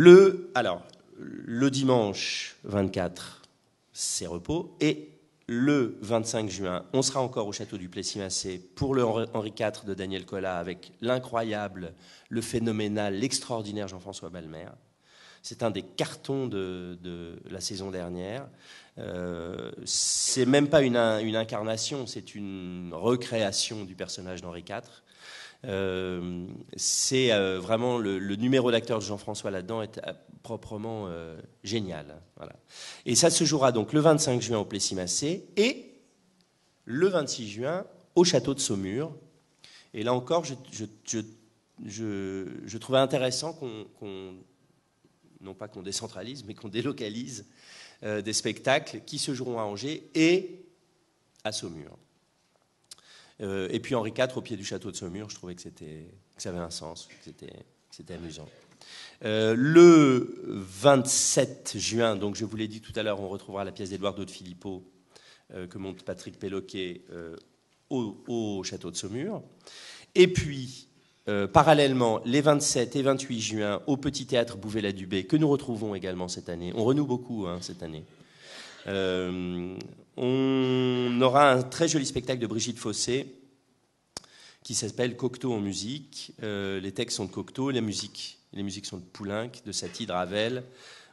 Le dimanche 24, c'est repos. Et le 25 juin, on sera encore au château du Plessis-Massé pour le Henri IV de Daniel Collat avec l'incroyable, le phénoménal, l'extraordinaire Jean-François Balmer. C'est un des cartons de la saison dernière. C'est même pas une incarnation, c'est une recréation du personnage d'Henri IV. C'est vraiment le numéro d'acteur de Jean-François là-dedans est proprement génial. Voilà. Et ça se jouera donc le 25 juin au Plessis-Massé et le 26 juin au château de Saumur. Et là encore, je trouvais intéressant non pas qu'on décentralise, mais qu'on délocalise des spectacles qui se joueront à Angers et à Saumur. Et puis Henri IV au pied du château de Saumur, je trouvais que ça avait un sens, que c'était amusant. Le 27 juin, donc je vous l'ai dit tout à l'heure, on retrouvera la pièce d'Édouardo de Filippo que monte Patrick Péloquet au château de Saumur. Et puis, parallèlement, les 27 et 28 juin, au Petit Théâtre Bouvet-la-Dubé, que nous retrouvons également cette année. On renoue beaucoup cette année. On aura un très joli spectacle de Brigitte Fossé qui s'appelle Cocteau en musique. Les textes sont de Cocteau, les musiques sont de Poulenc, de Satie, de Ravel.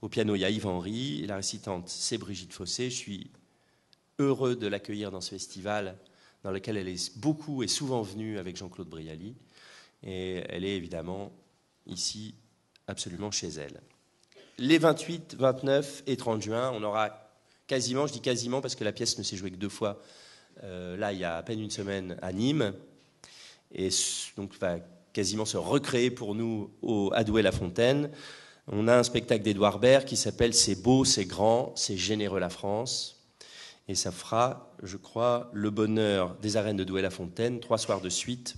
Au piano, il y a Yves Henry. Et la récitante, c'est Brigitte Fossé. Je suis heureux de l'accueillir dans ce festival dans lequel elle est beaucoup et souvent venue avec Jean-Claude Brialy. Et elle est évidemment ici absolument chez elle. Les 28, 29 et 30 juin, on aura quasiment, je dis quasiment parce que la pièce ne s'est jouée que 2 fois, là il y a à peine une semaine à Nîmes, et donc va quasiment se recréer pour nous à Douai-la-Fontaine. On a un spectacle d'Édouard Baird qui s'appelle « C'est beau, c'est grand, c'est généreux la France ». Et ça fera, je crois, le bonheur des arènes de Douai-la-Fontaine, 3 soirs de suite,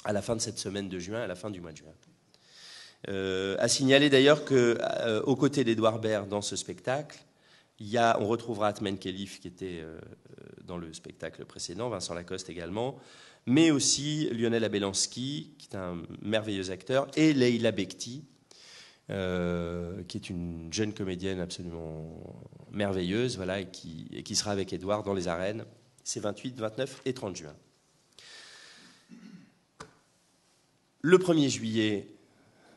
à la fin de cette semaine de juin, à la fin du mois de juin. À signaler d'ailleurs qu'aux côtés d'Édouard Baird dans ce spectacle, on retrouvera Atmen Khelif qui était dans le spectacle précédent, Vincent Lacoste également, mais aussi Lionel Abelansky, qui est un merveilleux acteur, et Leila Bekti, qui est une jeune comédienne absolument merveilleuse, voilà, et qui sera avec Édouard dans les arènes. C'est 28, 29 et 30 juin. Le 1er juillet,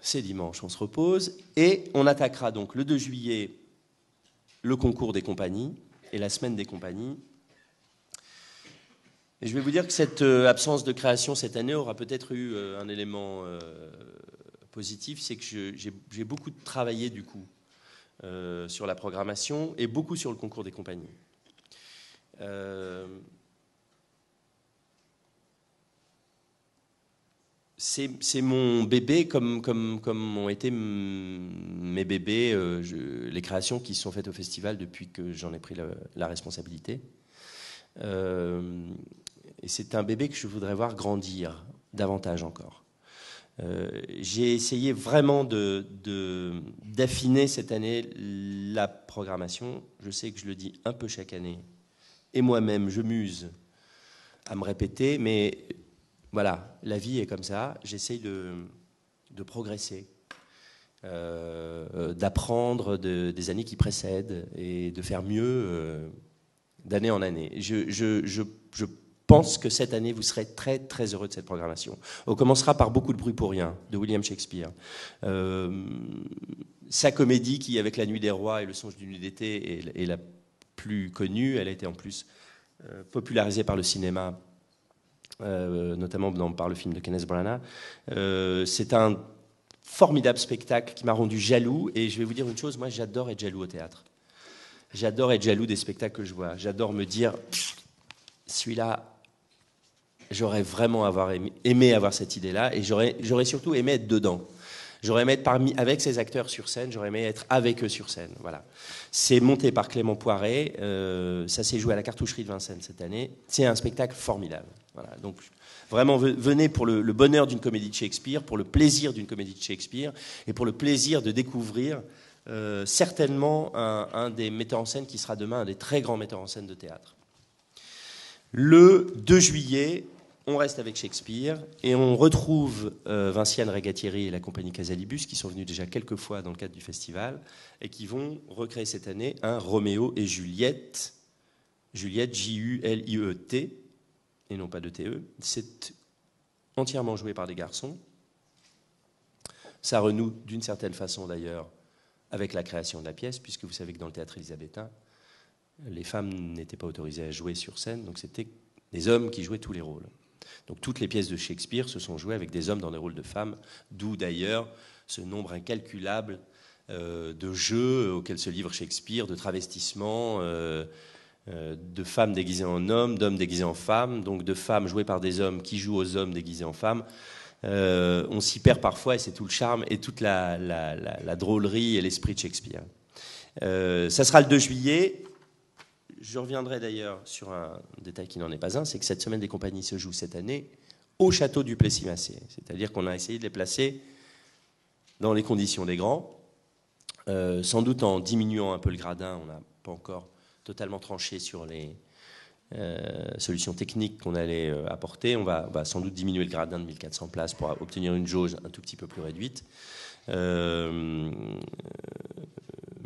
c'est dimanche, on se repose, et on attaquera donc le 2 juillet le concours des compagnies et la semaine des compagnies. Et je vais vous dire que cette absence de création cette année aura peut-être eu un élément positif, c'est que j'ai beaucoup travaillé du coup sur la programmation et beaucoup sur le concours des compagnies. C'est mon bébé comme ont été mes bébés, les créations qui se sont faites au festival depuis que j'en ai pris la responsabilité. Et c'est un bébé que je voudrais voir grandir davantage encore. J'ai essayé vraiment d'affiner cette année la programmation. Je sais que je le dis un peu chaque année. Et moi-même, je m'use à me répéter, mais voilà, la vie est comme ça. J'essaye de progresser, d'apprendre des années qui précèdent et de faire mieux d'année en année. Je pense que cette année, vous serez très, très heureux de cette programmation. On commencera par Beaucoup de bruit pour rien, de William Shakespeare. Sa comédie, qui, avec La Nuit des Rois et Le Songe d'une nuit d'été, est la plus connue. Elle a été en plus popularisée par le cinéma, notamment par le film de Kenneth Branagh. C'est un formidable spectacle qui m'a rendu jaloux. Et je vais vous dire une chose, moi, j'adore être jaloux au théâtre. J'adore être jaloux des spectacles que je vois. J'adore me dire, celui-là, j'aurais vraiment aimé avoir cette idée-là, et j'aurais surtout aimé être dedans. J'aurais aimé être avec ces acteurs sur scène, j'aurais aimé être avec eux sur scène. Voilà. C'est monté par Clément Poiret, ça s'est joué à la Cartoucherie de Vincennes cette année. C'est un spectacle formidable. Voilà. Donc, vraiment, venez pour le bonheur d'une comédie de Shakespeare, pour le plaisir d'une comédie de Shakespeare, et pour le plaisir de découvrir certainement un des metteurs en scène qui sera demain un des très grands metteurs en scène de théâtre. Le 2 juillet, on reste avec Shakespeare et on retrouve Vinciane Regatieri et la compagnie Casalibus qui sont venus déjà quelques fois dans le cadre du festival et qui vont recréer cette année un Roméo et Juliette, Juliette Juliet et non pas de TE. C'est entièrement joué par des garçons. Ça renoue d'une certaine façon d'ailleurs avec la création de la pièce, puisque vous savez que dans le théâtre élisabétain, les femmes n'étaient pas autorisées à jouer sur scène, donc c'était des hommes qui jouaient tous les rôles. Donc toutes les pièces de Shakespeare se sont jouées avec des hommes dans des rôles de femmes, d'où d'ailleurs ce nombre incalculable de jeux auxquels se livre Shakespeare, de travestissements, de femmes déguisées en hommes, d'hommes déguisés en femmes, donc de femmes jouées par des hommes qui jouent aux hommes déguisés en femmes. On s'y perd parfois et c'est tout le charme et toute la drôlerie et l'esprit de Shakespeare. Ça sera le 2 juillet. Je reviendrai d'ailleurs sur un détail qui n'en est pas un, c'est que cette semaine des compagnies se joue cette année au château du Plessis-Massé. C'est-à-dire qu'on a essayé de les placer dans les conditions des grands, sans doute en diminuant un peu le gradin. On n'a pas encore totalement tranché sur les solutions techniques qu'on allait apporter. On va sans doute diminuer le gradin de 1400 places pour obtenir une jauge un tout petit peu plus réduite.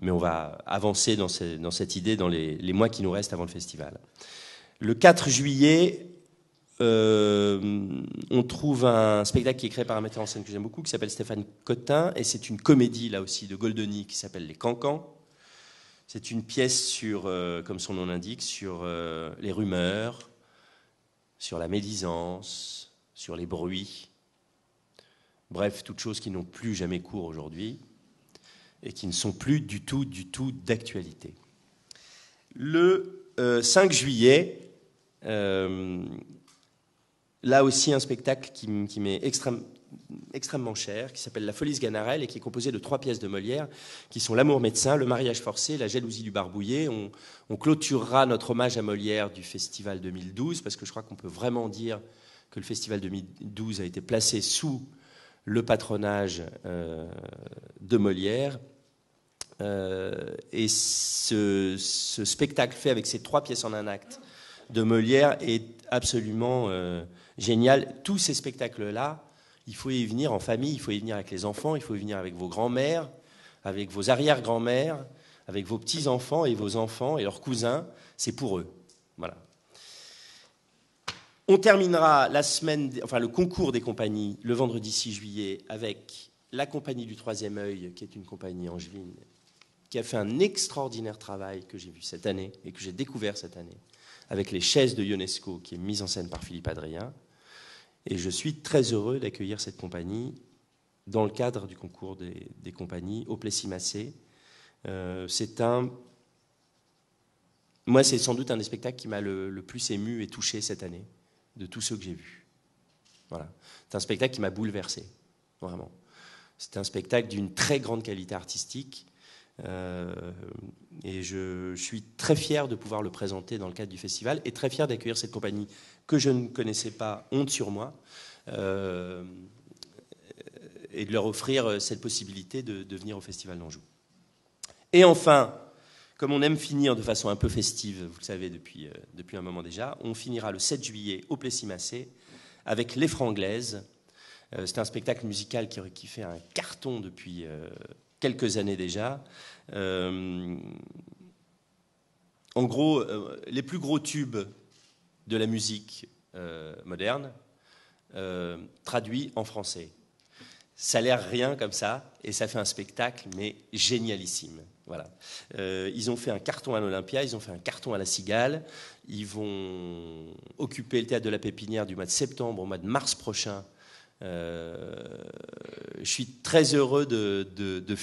Mais on va avancer dans cette idée dans les mois qui nous restent avant le festival. Le 4 juillet, on trouve un spectacle qui est créé par un metteur en scène que j'aime beaucoup, qui s'appelle Stéphane Cotin, et c'est une comédie, là aussi, de Goldoni, qui s'appelle Les Cancans. C'est une pièce sur, comme son nom l'indique, sur les rumeurs, sur la médisance, sur les bruits. Bref, toutes choses qui n'ont plus jamais cours aujourd'hui et qui ne sont plus du tout d'actualité. Le 5 juillet, là aussi un spectacle qui m'est extrêmement cher, qui s'appelle La Folie Sganarelle et qui est composé de 3 pièces de Molière, qui sont L'amour médecin, Le mariage forcé, La jalousie du barbouillé. On clôturera notre hommage à Molière du Festival 2012, parce que je crois qu'on peut vraiment dire que le Festival 2012 a été placé sous le patronage de Molière. Et ce spectacle fait avec ces 3 pièces en un acte de Molière est absolument génial. Tous ces spectacles-là, il faut y venir en famille, il faut y venir avec les enfants, il faut y venir avec vos grands-mères, avec vos arrière-grands-mères, avec vos petits-enfants et vos enfants et leurs cousins. C'est pour eux. Voilà. On terminera le concours des compagnies le vendredi 6 juillet avec la compagnie du Troisième Œil, qui est une compagnie angevine, qui a fait un extraordinaire travail que j'ai vu cette année et que j'ai découvert cette année, avec les chaises de Ionesco, qui est mise en scène par Philippe Adrien. Et je suis très heureux d'accueillir cette compagnie dans le cadre du concours des compagnies au Plessis-Massé. Moi, c'est sans doute un des spectacles qui m'a le plus ému et touché cette année, de tous ceux que j'ai vus. Voilà. C'est un spectacle qui m'a bouleversé, vraiment. C'est un spectacle d'une très grande qualité artistique. Et je suis très fier de pouvoir le présenter dans le cadre du festival et très fier d'accueillir cette compagnie que je ne connaissais pas, honte sur moi, et de leur offrir cette possibilité de venir au Festival d'Anjou. Et enfin, comme on aime finir de façon un peu festive, vous le savez depuis un moment déjà, on finira le 7 juillet au Plessis-Massé avec Les Franglaises. C'est un spectacle musical qui fait un carton depuis quelques années déjà. En gros, les plus gros tubes de la musique moderne traduits en français. Ça a l'air rien comme ça, et ça fait un spectacle, mais génialissime. Voilà. Ils ont fait un carton à l'Olympia, ils ont fait un carton à la Cigale, ils vont occuper le théâtre de la Pépinière du mois de septembre au mois de mars prochain. Je suis très heureux de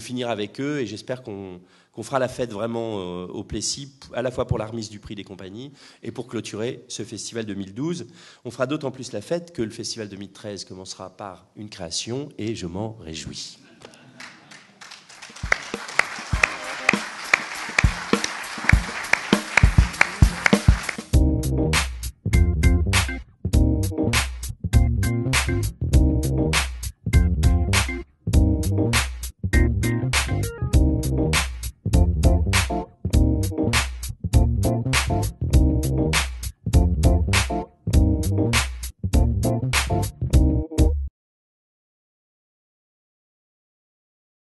finir avec eux et j'espère qu'on fera la fête vraiment au Plessis, à la fois pour la remise du prix des compagnies et pour clôturer ce festival 2012. On fera d'autant plus la fête que le festival 2013 commencera par une création et je m'en réjouis.